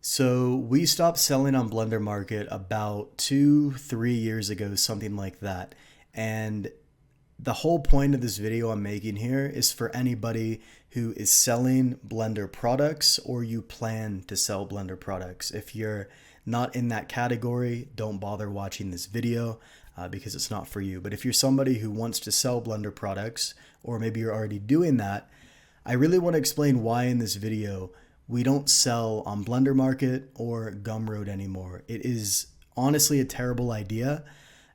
So we stopped selling on Blender Market about 2, 3 years ago, something like that. And the whole point of this video I'm making here is for anybody who is selling Blender products or you plan to sell Blender products. If you're not in that category, don't bother watching this video because it's not for you. But if you're somebody who wants to sell Blender products, or maybe you're already doing that, I really want to explain why in this video we don't sell on Blender Market or Gumroad anymore. It is honestly a terrible idea.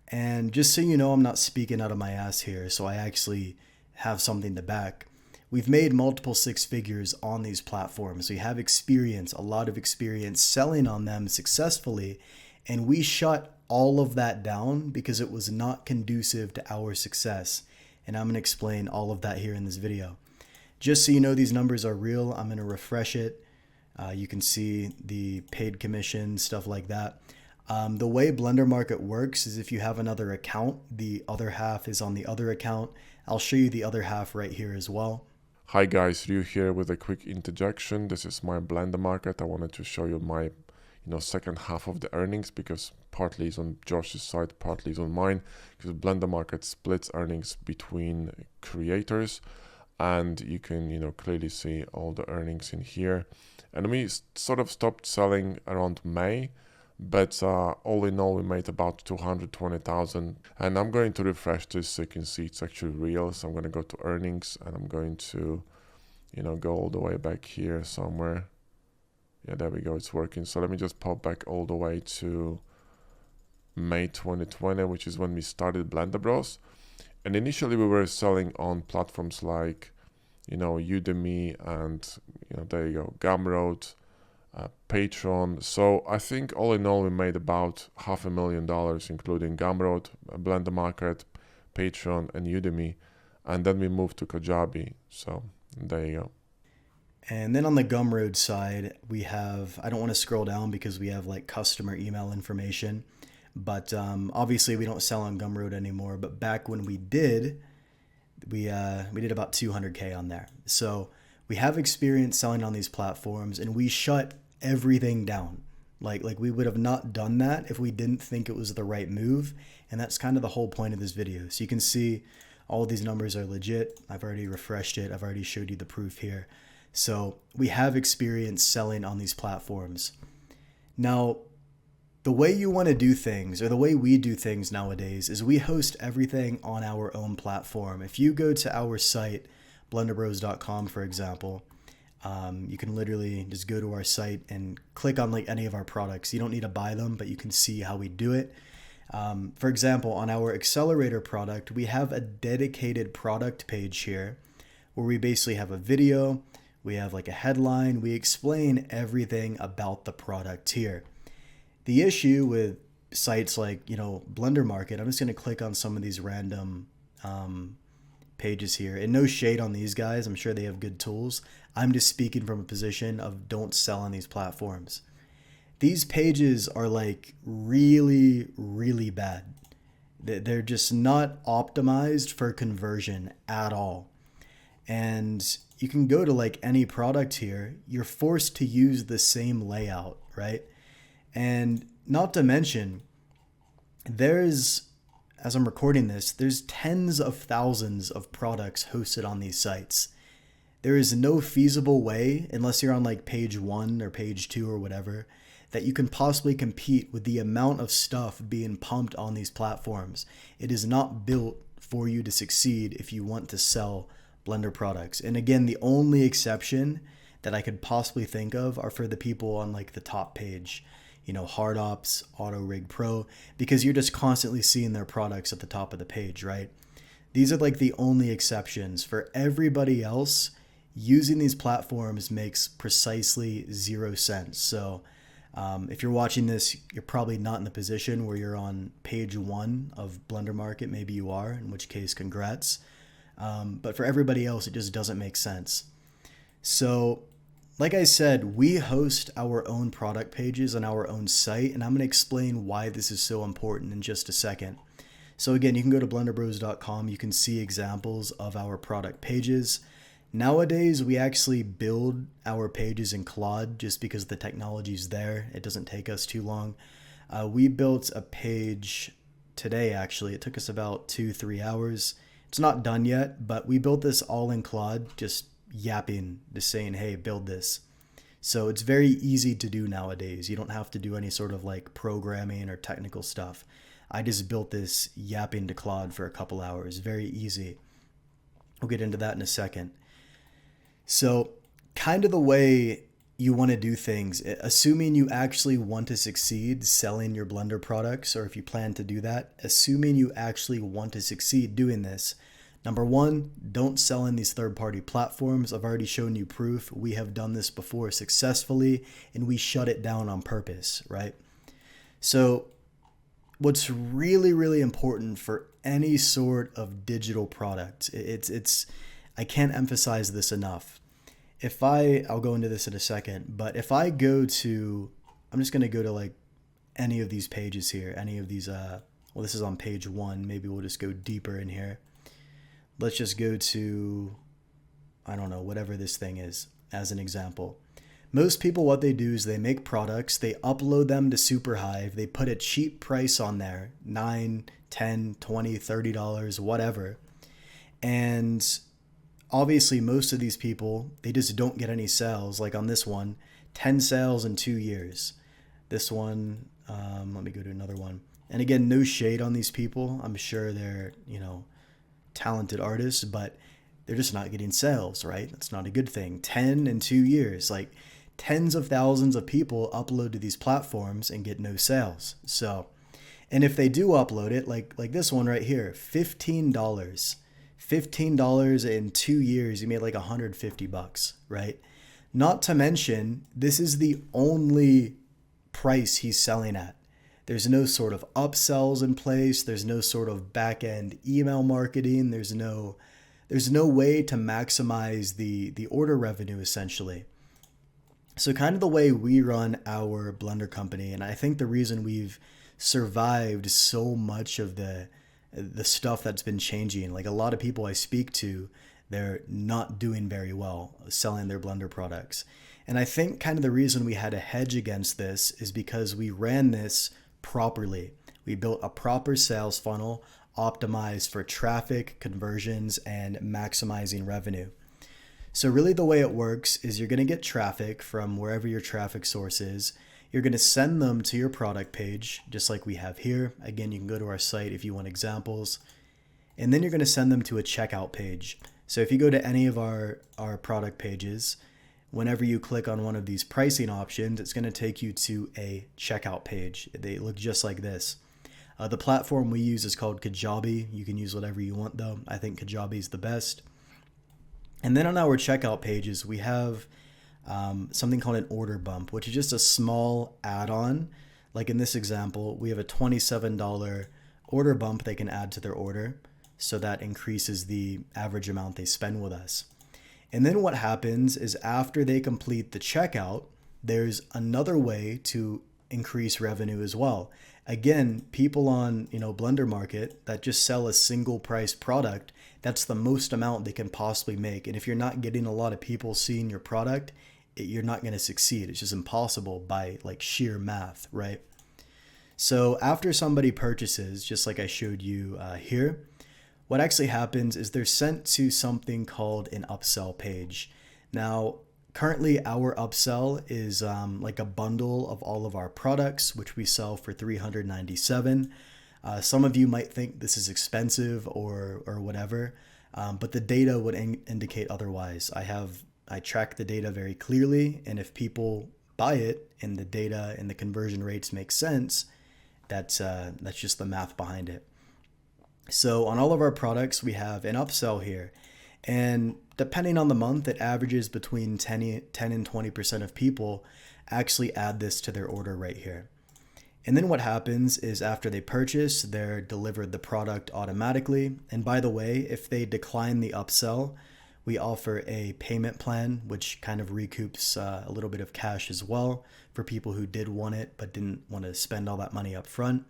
And just so you know, I'm not speaking out of my ass here, so I actually have something to back. We've made multiple six figures on these platforms. We have experience, a lot of experience selling on them successfully, and we shut all of that down because it was not conducive to our success. And I'm going to explain all of that here in this video. Just so you know these numbers are real, I'm going to refresh it. You can see the paid commission, stuff like that. The way Blender Market works is if you have another account, the other half is on the other account. I'll show you the other half right here as well. Hi guys, Ryu here with a quick interjection. This is my Blender Market. I wanted to show you my second half of the earnings because partly is on Josh's side, partly is on mine, because Blender Market splits earnings between creators. And you can clearly see all the earnings in here. And we sort of stopped selling around May, but all in all we made about 220,000. And I'm going to refresh this so you can see it's actually real. So I'm going to go to earnings and I'm going to go all the way back here somewhere. Yeah, there we go, it's working. So let me just pop back all the way to May 2020, which is when we started Blender Bros. And initially we were selling on platforms like, Udemy and, there you go, Gumroad, Patreon. So I think all in all we made about $500,000, including Gumroad, Blender Market, Patreon, and Udemy. And then we moved to Kajabi. So there you go. And then on the Gumroad side, we have, I don't want to scroll down because we have like customer email information. But obviously we don't sell on Gumroad anymore. But back when we did, we did about 200K on there. So we have experience selling on these platforms, and we shut everything down. Like we would have not done that if we didn't think it was the right move. And that's kind of the whole point of this video. So you can see all of these numbers are legit. I've already refreshed it. I've already showed you the proof here. So we have experience selling on these platforms. Now, the way you want to do things, or the way we do things nowadays, is we host everything on our own platform. If you go to our site, blenderbros.com, for example, you can literally just go to our site and click on like any of our products. You don't need to buy them, but you can see how we do it. For example, on our accelerator product, we have a dedicated product page here where we basically have a video, we have like a headline, we explain everything about the product here. The issue with sites like, Blender Market, I'm just going to click on some of these random pages here. And no shade on these guys. I'm sure they have good tools. I'm just speaking from a position of don't sell on these platforms. These pages are like really, really bad. They're just not optimized for conversion at all. And you can go to like any product here. You're forced to use the same layout, right? And not to mention, as I'm recording this, there's tens of thousands of products hosted on these sites. There is no feasible way, unless you're on like page 1 or page 2 or whatever, that you can possibly compete with the amount of stuff being pumped on these platforms. It is not built for you to succeed if you want to sell Blender products. And again, the only exception that I could possibly think of are for the people on like the top page. Hardops, AutoRig Pro, because you're just constantly seeing their products at the top of the page, right? These are like the only exceptions. For everybody else, using these platforms makes precisely 0 sense. So if you're watching this, you're probably not in the position where you're on page 1 of Blender Market. Maybe you are, in which case, congrats. But for everybody else, it just doesn't make sense. So like I said, we host our own product pages on our own site, and I'm going to explain why this is so important in just a second. So again, you can go to blenderbros.com. You can see examples of our product pages. Nowadays, we actually build our pages in Claude just because the technology's there. It doesn't take us too long. We built a page today, actually. It took us about 2-3 hours. It's not done yet, but we built this all in Claude, just yapping, just saying, hey, build this. So it's very easy to do nowadays. You don't have to do any sort of like programming or technical stuff. I just built this yapping to Claude for a couple hours. Very easy. We'll get into that in a second. So kind of the way you want to do things, assuming you actually want to succeed selling your Blender products, or if you plan to do that, assuming you actually want to succeed doing this, number one, don't sell in these third-party platforms. I've already shown you proof. We have done this before successfully, and we shut it down on purpose, right? So what's really, really important for any sort of digital product, I can't emphasize this enough. I'll go into this in a second, but if I go to, I'm just going to go to like any of these pages here, any of these, this is on page 1. Maybe we'll just go deeper in here. Let's just go to, I don't know, whatever this thing is as an example. Most people, what they do is they make products, they upload them to Superhive, they put a cheap price on there, $9, $10, $20, $30, whatever. And obviously, most of these people, they just don't get any sales. Like on this one, 10 sales in 2 years. This one, let me go to another one. And again, no shade on these people. I'm sure they're, talented artists, but they're just not getting sales, right? That's not a good thing. 10 in 2 years, like tens of thousands of people upload to these platforms and get no sales. So, and if they do upload it, like this one right here, $15. $15 in 2 years, you made like $150, right? Not to mention, this is the only price he's selling at. There's no sort of upsells in place. There's no sort of back-end email marketing. There's no way to maximize the order revenue, essentially. So kind of the way we run our Blender company, and I think the reason we've survived so much of the stuff that's been changing, like a lot of people I speak to, they're not doing very well selling their Blender products. And I think kind of the reason we had a hedge against this is because we ran this properly. We built a proper sales funnel optimized for traffic, conversions, and maximizing revenue. So really the way it works is you're going to get traffic from wherever your traffic source is. You're going to send them to your product page, just like we have here. Again, you can go to our site if you want examples. And then you're going to send them to a checkout page. So if you go to any of our product pages, whenever you click on one of these pricing options, it's going to take you to a checkout page. They look just like this. The platform we use is called Kajabi. You can use whatever you want, though. I think Kajabi is the best. And then on our checkout pages, we have something called an order bump, which is just a small add-on. Like in this example, we have a $27 order bump they can add to their order. So that increases the average amount they spend with us. And then what happens is after they complete the checkout, there's another way to increase revenue as well. Again, people on Blender Market that just sell a single price product, that's the most amount they can possibly make. And if you're not getting a lot of people seeing your product, you're not going to succeed. It's just impossible by like sheer math, right? So after somebody purchases, just like I showed you here, what actually happens is they're sent to something called an upsell page. Now, currently our upsell is like a bundle of all of our products, which we sell for $397. Some of you might think this is expensive or whatever, but the data would indicate otherwise. I track the data very clearly, and if people buy it and the data and the conversion rates make sense, that's just the math behind it. So on all of our products, we have an upsell here. And depending on the month, it averages between 10 and 20% of people actually add this to their order right here. And then what happens is after they purchase, they're delivered the product automatically. And by the way, if they decline the upsell, we offer a payment plan, which kind of recoups a little bit of cash as well for people who did want it but didn't want to spend all that money up front.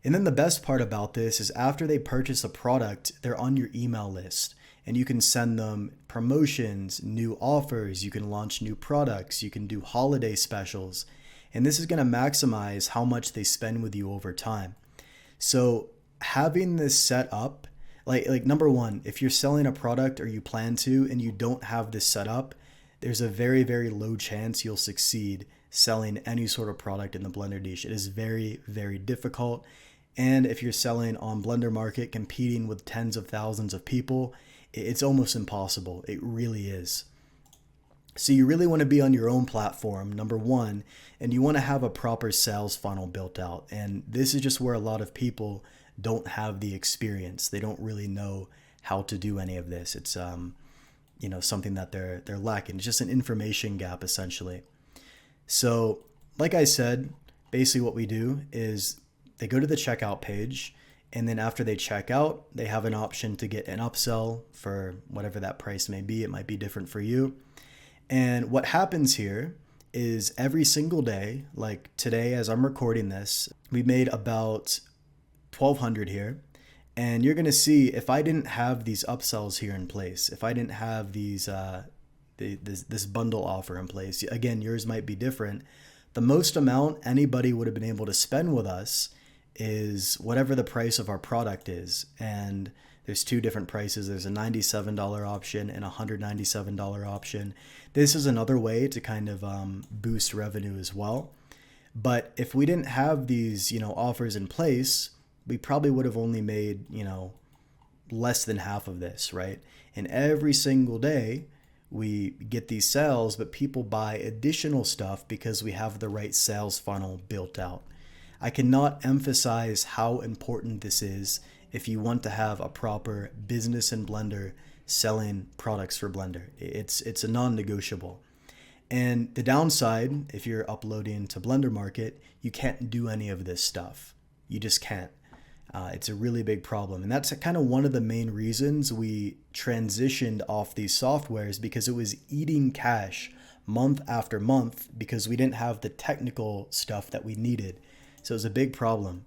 And then the best part about this is after they purchase a product, they're on your email list. and you can send them promotions, new offers, you can launch new products, you can do holiday specials, and this is going to maximize how much they spend with you over time. So having this set up, like number one, if you're selling a product or you plan to and you don't have this set up, there's a very, very low chance you'll succeed selling any sort of product in the Blender niche. It is very, very difficult. And if you're selling on Blender Market, competing with tens of thousands of people, it's almost impossible. It really is. So you really want to be on your own platform, number one, and you want to have a proper sales funnel built out. And this is just where a lot of people don't have the experience. They don't really know how to do any of this. It's something that they're lacking. It's just an information gap essentially. So like I said, basically what we do is they go to the checkout page, and then after they check out, they have an option to get an upsell for whatever that price may be. It might be different for you. And what happens here is every single day, like today as I'm recording this, we made about 1,200 here. And you're going to see if I didn't have these upsells here in place, if I didn't have these this bundle offer in place, again, yours might be different. The most amount anybody would have been able to spend with us is whatever the price of our product is. And there's two different prices. There's a $97 option and a $197 option. This is another way to kind of boost revenue as well. But if we didn't have these, offers in place, we probably would have only made, less than half of this, right? And every single day we get these sales, but people buy additional stuff because we have the right sales funnel built out. I cannot emphasize how important this is if you want to have a proper business in Blender selling products for Blender. It's a non-negotiable. And the downside, if you're uploading to Blender Market, you can't do any of this stuff. You just can't. It's a really big problem. And that's kind of one of the main reasons we transitioned off these softwares, because it was eating cash month after month because we didn't have the technical stuff that we needed. So it was a big problem.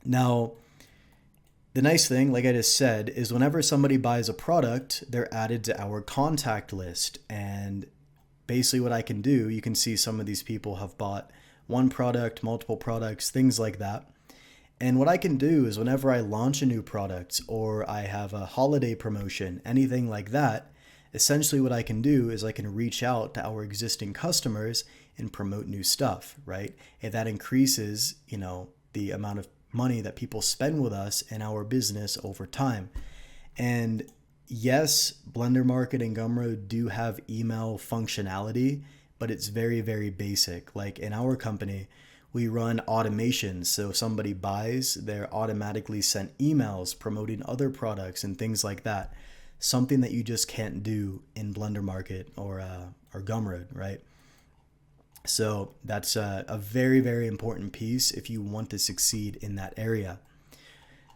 Now, the nice thing, like I just said, is whenever somebody buys a product, they're added to our contact list. And basically what I can do, you can see some of these people have bought one product, multiple products, things like that. And what I can do is whenever I launch a new product or I have a holiday promotion, anything like that, essentially what I can do is I can reach out to our existing customers and promote new stuff, right? And that increases, the amount of money that people spend with us in our business over time. And yes, Blender Market and Gumroad do have email functionality, but it's very, very basic. Like in our company, we run automations. So if somebody buys, they're automatically sent emails promoting other products and things like that. Something that you just can't do in Blender Market or Gumroad, right? So that's a very, very important piece if you want to succeed in that area.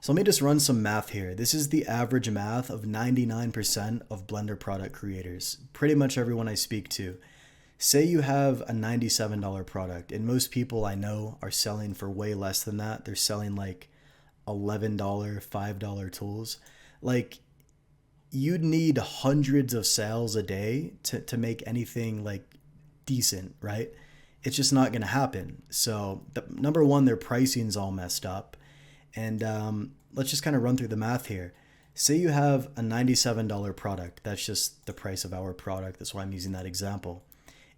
So let me just run some math here. This is the average math of 99% of Blender product creators. Pretty much everyone I speak to. Say you have a $97 product, and most people I know are selling for way less than that. They're selling like $11, $5 tools. Like, you'd need hundreds of sales a day to make anything like decent, right? It's just not going to happen. So number one, their pricing's all messed up. And let's just kind of run through the math here. Say you have a $97 product. That's just the price of our product. That's why I'm using that example.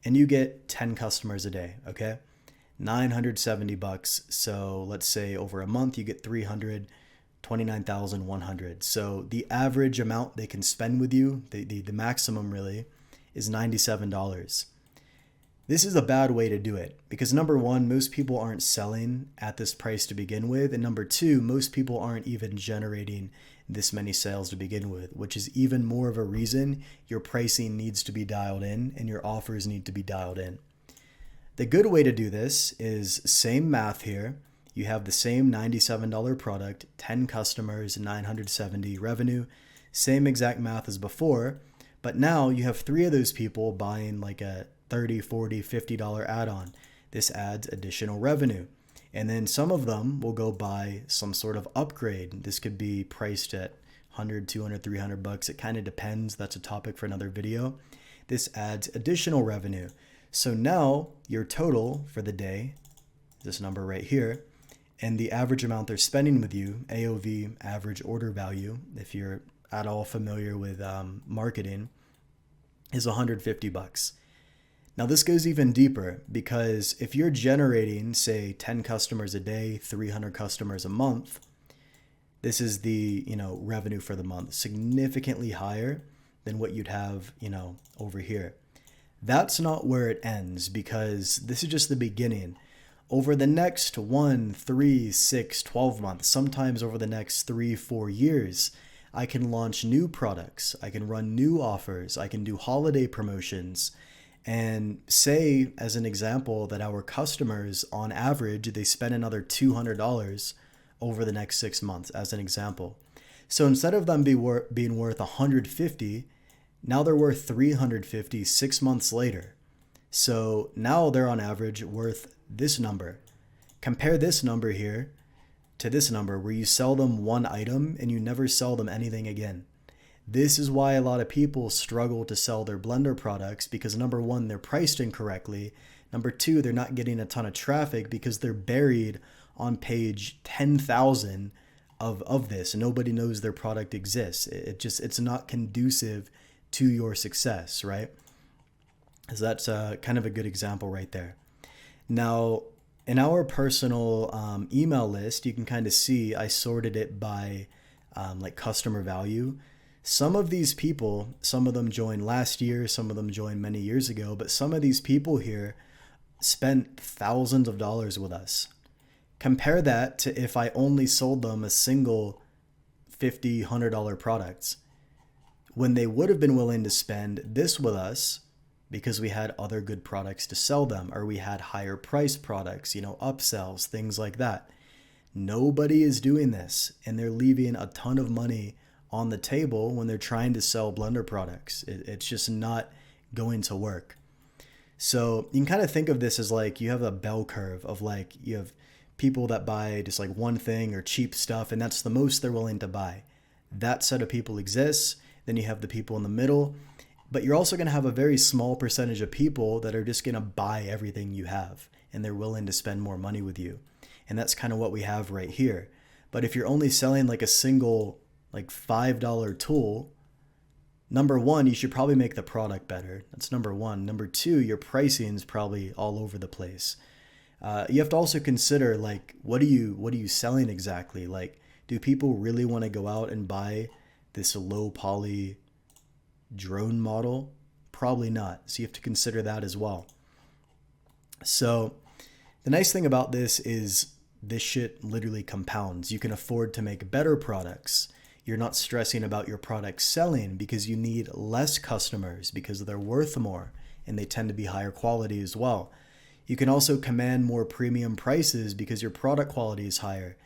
And you get 10 customers a day, okay? $970. So let's say over a month you get 300, 29,100. So the average amount they can spend with you, the maximum really, is $97. This is a bad way to do it because number one, most people aren't selling at this price to begin with. And number two, most people aren't even generating this many sales to begin with, which is even more of a reason your pricing needs to be dialed in and your offers need to be dialed in. The good way to do this is same math here. You have the same $97 product, 10 customers, 970 revenue, same exact math as before, but now you have 3 of those people buying like a $30, $40, $50 add-on. This adds additional revenue. And then some of them will go buy some sort of upgrade. This could be priced at 100, 200, 300 bucks. It kind of depends. That's a topic for another video. This adds additional revenue. So now your total for the day, this number right here, and the average amount they're spending with you, AOV, average order value, if you're at all familiar with marketing, is 150 bucks. Now this goes even deeper, because if you're generating, say, 10 customers a day, 300 customers a month, this is the, revenue for the month, significantly higher than what you'd have, over here. That's not where it ends, because this is just the beginning. Over the next 1, 3, 6, 12 months, sometimes over the next 3, 4 years, I can launch new products. I can run new offers. I can do holiday promotions. And say, as an example, that our customers, on average, they spend another $200 over the next 6 months, as an example. So instead of them being worth $150, now they're worth $350 6 months later. So now they're on average worth this number. Compare this number here to this number where you sell them one item and you never sell them anything again. This is why a lot of people struggle to sell their Blender products, because number one, they're priced incorrectly. Number two, they're not getting a ton of traffic because they're buried on page 10,000 of this. Nobody knows their product exists. It's not conducive to your success, right? So that's kind of a good example right there. Now, in our personal email list, you can kind of see I sorted it by like customer value. Some of these people, some of them joined last year, some of them joined many years ago, but some of these people here spent thousands of dollars with us. Compare that to if I only sold them a single $50, $100 products, when they would have been willing to spend this with us because we had other good products to sell them, or we had higher price products, upsells, things like that. Nobody is doing this, and they're leaving a ton of money on the table when they're trying to sell Blender products. It's just not going to work. So you can kind of think of this as like you have a bell curve of like you have people that buy just like one thing or cheap stuff, and that's the most they're willing to buy. That set of people exists. Then you have the people in the middle, but you're also going to have a very small percentage of people that are just going to buy everything you have, and they're willing to spend more money with you. And that's kind of what we have right here. But if you're only selling like a single like $5 tool, number one, you should probably make the product better. That's number one. Number two, your pricing is probably all over the place. You have to also consider like, what are you selling exactly? Like, do people really want to go out and buy this low poly drone model? Probably not. So you have to consider that as well. So the nice thing about this is this shit literally compounds. You can afford to make better products. You're not stressing about your product selling because you need less customers because they're worth more and they tend to be higher quality as well. You can also command more premium prices because your product quality is higher.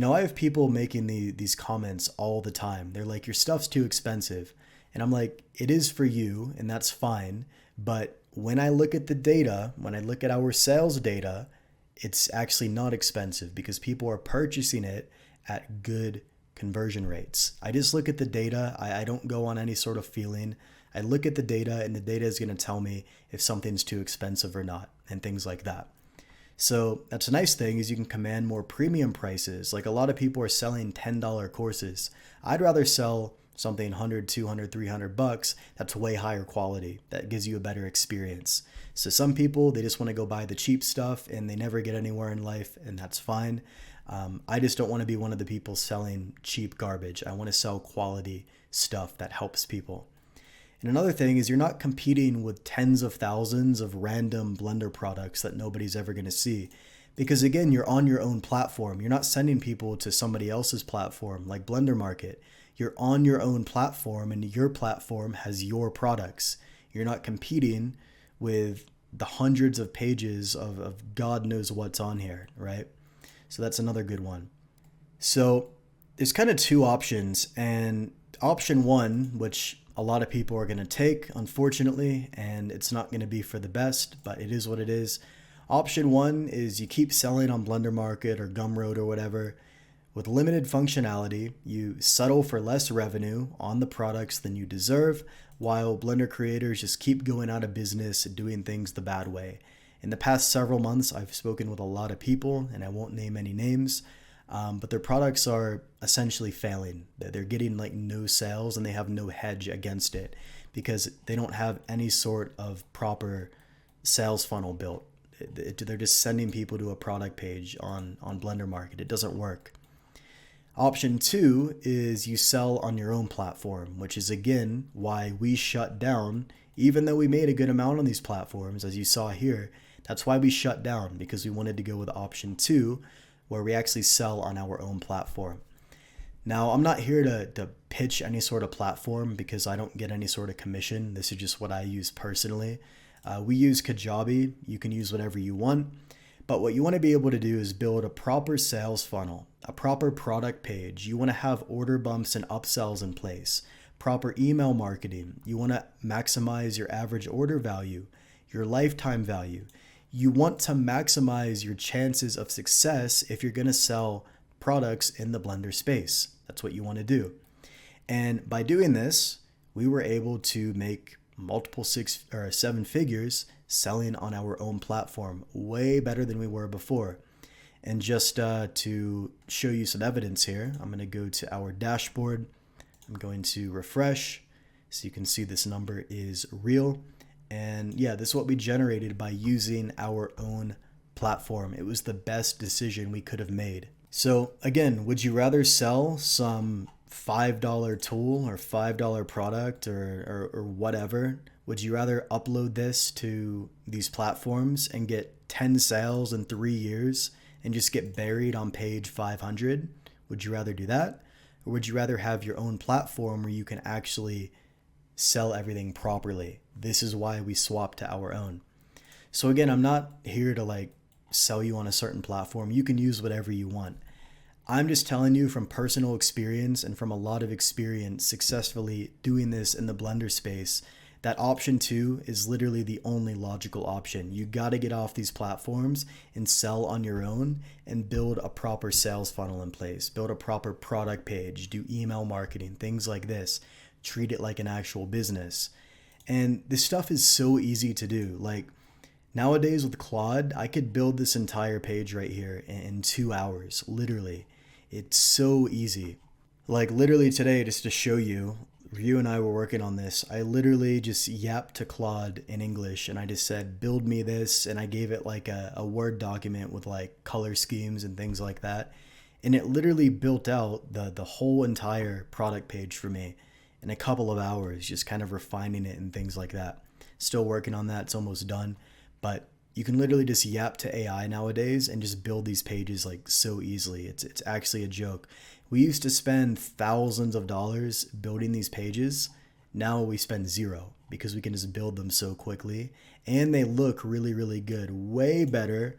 I have people making these comments all the time. They're like, your stuff's too expensive. And I'm like, it is for you, and that's fine. But when I look at the data, when I look at our sales data, it's actually not expensive because people are purchasing it at good conversion rates. I just look at the data. I don't go on any sort of feeling. I look at the data, and the data is going to tell me if something's too expensive or not, and things like that. So that's a nice thing, is you can command more premium prices. Like a lot of people are selling $10 courses. I'd rather sell something 100, 200, 300 bucks that's way higher quality, that gives you a better experience. So some people, they just want to go buy the cheap stuff and they never get anywhere in life, and that's fine. I just don't want to be one of the people selling cheap garbage. I want to sell quality stuff that helps people. And another thing is you're not competing with tens of thousands of random Blender products that nobody's ever going to see. Because again, you're on your own platform. You're not sending people to somebody else's platform like Blender Market. You're on your own platform, and your platform has your products. You're not competing with the hundreds of pages of God knows what's on here, right? So that's another good one. So there's kind of two options, and option one, which a lot of people are going to take, unfortunately, and it's not going to be for the best, but it is what it is. Option one is you keep selling on Blender Market or Gumroad or whatever. With limited functionality, you settle for less revenue on the products than you deserve, while Blender creators just keep going out of business and doing things the bad way. In the past several months, I've spoken with a lot of people, and I won't name any names, but their products are essentially failing. They're getting like no sales, and they have no hedge against it because they don't have any sort of proper sales funnel built. They're just sending people to a product page on Blender Market. It doesn't work. Option 2 is you sell on your own platform, which is again why we shut down, even though we made a good amount on these platforms, as you saw here. That's why we shut down, because we wanted to go with option 2, where we actually sell on our own platform. Now, I'm not here to pitch any sort of platform because I don't get any sort of commission. This is just what I use personally. We use Kajabi. You can use whatever you want. But what you want to be able to do is build a proper sales funnel, a proper product page. You want to have order bumps and upsells in place, proper email marketing. You want to maximize your average order value, your lifetime value. You want to maximize your chances of success if you're going to sell products in the Blender space. That's what you want to do. And by doing this, we were able to make multiple 6 or 7 figures selling on our own platform, way better than we were before. And just to show you some evidence here, I'm going to go to our dashboard. I'm going to refresh so you can see this number is real. And yeah, this is what we generated by using our own platform. It was the best decision we could have made. So again, would you rather sell some $5 tool or $5 product or whatever? Would you rather upload this to these platforms and get 10 sales in 3 years and just get buried on page 500? Would you rather do that? Or would you rather have your own platform where you can actually sell everything properly? This is why we swapped to our own. So again, I'm not here to like sell you on a certain platform. You can use whatever you want. I'm just telling you from personal experience and from a lot of experience successfully doing this in the Blender space that option 2 is literally the only logical option. You got to get off these platforms and sell on your own and build a proper sales funnel in place, build a proper product page, do email marketing, things like this. Treat it like an actual business. And this stuff is so easy to do. Like nowadays with Claude, I could build this entire page right here in 2 hours, literally. It's so easy. Like literally today, just to show you, Ryu and I were working on this. I literally just yapped to Claude in English and I just said, build me this. And I gave it like a Word document with like color schemes and things like that. And it literally built out the whole entire product page for me in a couple of hours, just kind of refining it and things like that. Still working on that. It's almost done. But you can literally just yap to AI nowadays and just build these pages like so easily. It's actually a joke. We used to spend thousands of dollars building these pages. Now we spend zero because we can just build them so quickly. And they look really, really good. Way better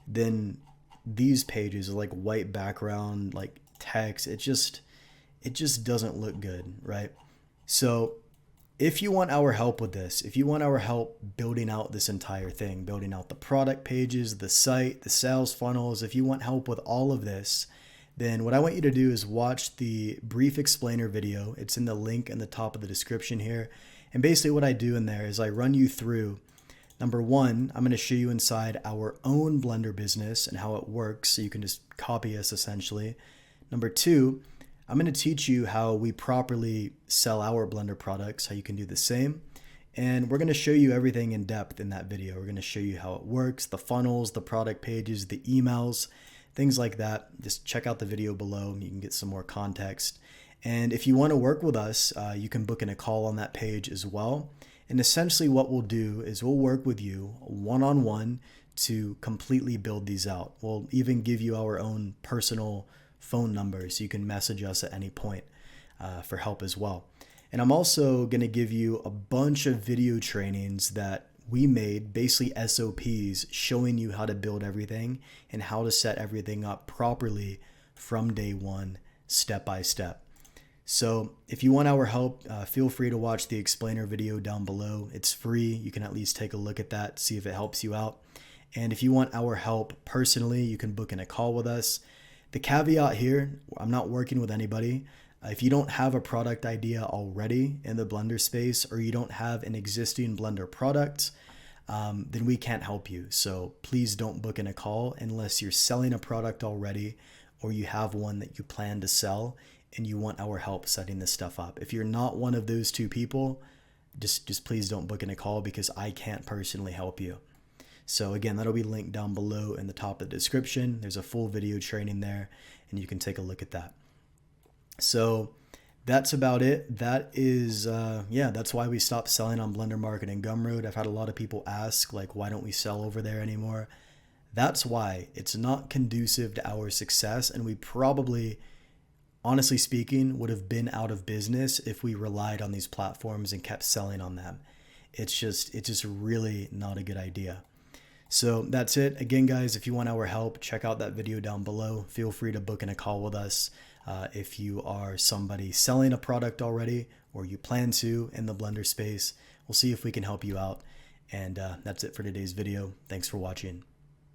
than these pages with like white background, like text. It just doesn't look good, right? So if you want our help with this, if you want our help building out this entire thing, building out the product pages, the site, the sales funnels, if you want help with all of this, then what I want you to do is watch the brief explainer video. It's in the link in the top of the description here. And basically what I do in there is I run you through, number 1, I'm going to show you inside our own Blender business and how it works so you can just copy us essentially. Number 2, I'm going to teach you how we properly sell our Blender products, how you can do the same. And we're going to show you everything in depth in that video. We're going to show you how it works, the funnels, the product pages, the emails, things like that. Just check out the video below and you can get some more context. And if you want to work with us, you can book in a call on that page as well. And essentially what we'll do is we'll work with you one-on-one to completely build these out. We'll even give you our own personal phone number so you can message us at any point for help as well. And I'm also going to give you a bunch of video trainings that we made, basically SOPs, showing you how to build everything and how to set everything up properly from day one, step by step. So if you want our help, feel free to watch the explainer video down below. It's free. You can at least take a look at that, see if it helps you out. And if you want our help personally, you can book in a call with us. The caveat here, I'm not working with anybody. If you don't have a product idea already in the Blender space, or you don't have an existing Blender product, then we can't help you. So please don't book in a call unless you're selling a product already, or you have one that you plan to sell and you want our help setting this stuff up. If you're not one of those two people, just please don't book in a call, because I can't personally help you. So again, that'll be linked down below in the top of the description. There's a full video training there, and you can take a look at that. So that's about it. That is, that's why we stopped selling on Blender Market and Gumroad. I've had a lot of people ask, like, why don't we sell over there anymore? That's why. It's not conducive to our success, and we probably, honestly speaking, would have been out of business if we relied on these platforms and kept selling on them. It's just really not a good idea. So that's it. Again, guys, if you want our help, check out that video down below. Feel free to book in a call with us. If you are somebody selling a product already, or you plan to in the Blender space, we'll see if we can help you out. And that's it for today's video. Thanks for watching.